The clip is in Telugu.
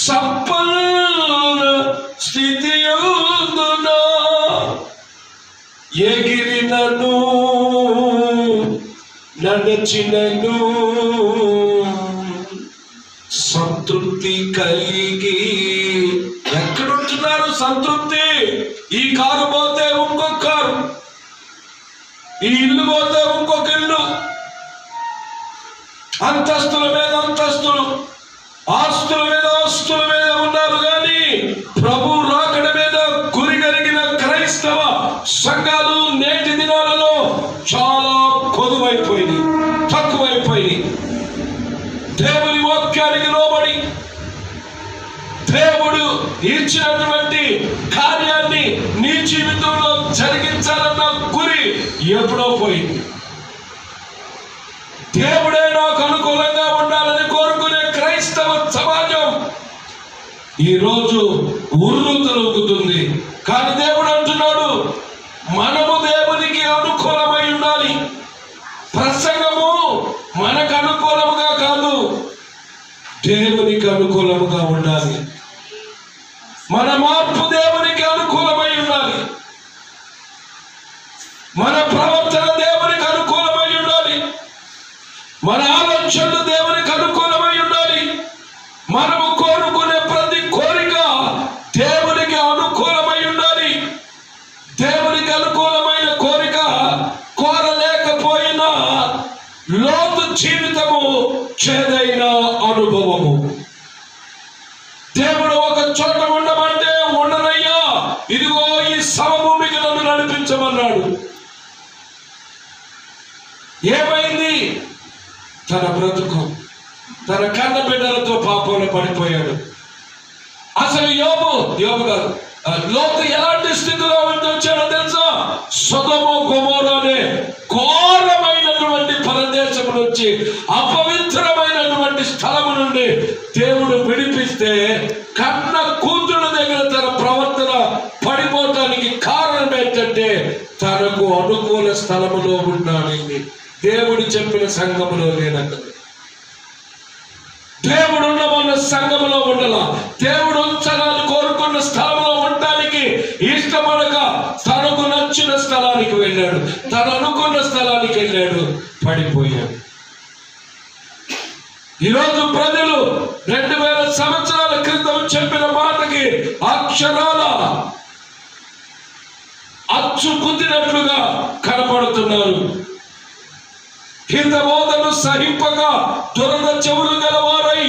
సంపన్న స్థితియందున ఎగిరినను నడచినను సంతృప్తి కలిగి. ఎక్కడుంటున్నారు సంతృప్తి? ఈ కారు పోతే ఇంకొక కారు, ఈ ఇల్లు పోతే ఇంకొక ఇల్లు, అంతస్తుల మీద అంతస్తులు, ఆస్తుల మీద ఆస్తుల మీద ఉన్నారు. కానీ ప్రభు రాకడ మీద గురి కలిగిన క్రైస్తవ సంఘాలు నేటి దినాలలో చాలా కొదువైపోయింది, తక్కువైపోయింది. దేవుని వాక్యానికి లోబడి దేవుడు ఇచ్చినటువంటి కార్యాన్ని నీ జీవితంలో జరిగించాలన్న గురి ఎప్పుడో పోయింది. దేవుడే నాకు అనుకూలంగా ఉండాలని కోరుకునే క్రైస్తవ సమాజం ఈరోజు ఉర్రు తొలుగుతుంది. కానీ దేవుడు అంటున్నాడు, మనము దేవునికి అనుకూలమై ఉండాలి. ప్రసంగము మనకు అనుకూలముగా కాదు, దేవునికి అనుకూలముగా ఉండాలి. మన మార్పు దేవునికి అనుకూలమై ఉండాలి. మన ప్రవర్తన దేవునికి అనుకూలమై ఉండాలి. మన ఆలోచనలు దేవునికి అనుకూలమై ఉండాలి. మనము కోరుకునే ప్రతి కోరిక దేవునికి అనుకూలమై ఉండాలి. దేవునికి అనుకూలమైన కోరిక కోరలేకపోయినా లోతు జీవితము చేదైన అనుభవము. దేవుడు ఒక చోట ఉండమంటే ఉండనయ్యా, ఇదిగో ఈ సమభూమికి నన్ను నడిపించమన్నాడు. ఏమైంది? తన బ్రతుకు, తన కన్న బిడ్డలతో పాపంలో పడిపోయాడు. అసలు యోబు కాదు, లోతు ఎలాంటి స్థితిలో వచ్చాడో తెలుసా? సొదొమ గొమొర్రా అనే ఘోరమైనటువంటి ప్రదేశం నుంచి, అపవిత్రమైనటువంటి స్థలము నుండి దేవుడు విడిపిస్తే కన్న కూతురు దగ్గర తన ప్రవర్తన పడిపోవటానికి కారణం ఏంటంటే తనకు అనుకూల స్థలములో ఉన్నాడండి. దేవుడు చెప్పిన సంఘములో లేనక్కడ, దేవుడు ఉండమన్న సంఘములో ఉండాల. దేవుడు ఉంచాలని కోరుకున్న స్థలంలో ఉండటానికి ఇష్టపడక తనకు నచ్చిన స్థలానికి వెళ్ళాడు, తను అనుకున్న స్థలానికి వెళ్ళాడు, పడిపోయాడు. ఈరోజు ప్రజలు 2000 సంవత్సరాల క్రితం చెప్పిన మాటకి అక్షరాల అచ్చు కుదినట్లుగా కనపడుతున్నారు. హితబోధను సహింపక దురద చెవులు గలవారై